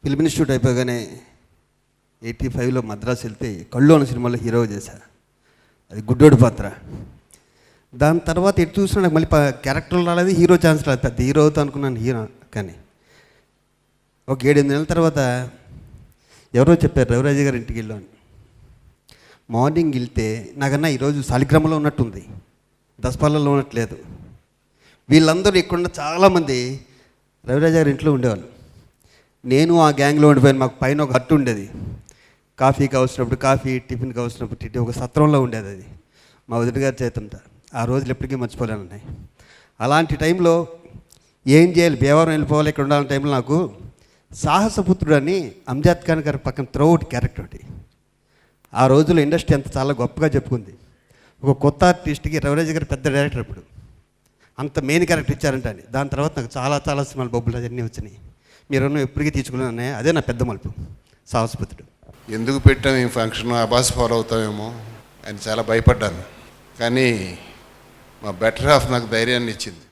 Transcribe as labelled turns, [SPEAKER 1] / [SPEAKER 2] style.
[SPEAKER 1] Film institute అయిపోగానే 85లో మద్రాసు వెళ్తే కళ్ళు అన్న సినిమాలో హీరో చేశా. అది గుడ్డోడి పాత్ర. దాని తర్వాత ఎటు చూసినా నాకు మళ్ళీ క్యారెక్టర్లు రాలేదు, హీరో ఛాన్స్ రాలేదు. పెద్ద హీరో అవుతా అనుకున్నాను హీరో. కానీ ఒక 7-8 నెలల తర్వాత ఎవరో చెప్పారు రవిరాజ గారి ఇంటికి వెళ్ళాను. మార్నింగ్ వెళ్తే నాకన్నా ఈరోజు సాలిగ్రామంలో ఉన్నట్టుంది, దసపాలలో ఉన్నట్లేదు. వీళ్ళందరూ ఇక్కడ చాలామంది రవిరాజ గారి ఇంట్లో ఉండేవాళ్ళు. నేను ఆ గ్యాంగ్లో ఉండిపోయాను. మాకు పైన ఒక హట్టు ఉండేది. కాఫీకి అవసరప్పుడు కాఫీ, టిఫిన్కి అవసరప్పుడు టిఫిన్, ఒక సత్రంలో ఉండేది అది. మా వదిన గారి చేతంట. ఆ రోజులు ఎప్పటికీ మర్చిపోలేనున్నాయి. అలాంటి టైంలో ఏం చేయాలి, భీమవరం వెళ్ళిపోవాలి, ఇక్కడ ఉండాలని టైంలో నాకు సాహసపుత్రుడు అని అంజద్ ఖాన్ గారి పక్కన త్రోవుట్ క్యారెక్టర్ ఒకటి. ఆ రోజుల్లో ఇండస్ట్రీ అంత చాలా గొప్పగా చెప్పుకుంది. ఒక కొత్త ఆర్టిస్ట్కి రవిరాజ గారు పెద్ద డైరెక్టర్ అప్పుడు, అంత మెయిన్ క్యారెక్టర్ ఇచ్చారంట అని. దాని తర్వాత నాకు చాలా చాలా సినిమాలు బొబ్బులు అన్నీ వచ్చినాయి. మీరు ఎప్పటికీ తీసుకున్నాను. అదే నా పెద్ద మలుపు, సాహసపుత్రుడు.
[SPEAKER 2] ఎందుకు పెట్టాం ఈ ఫంక్షన్, అబాస్ ఫాలో అవుతామేమో అని చాలా భయపడ్డాను. కానీ మా బెటర్ హాఫ్ నాకు ధైర్యాన్ని ఇచ్చింది.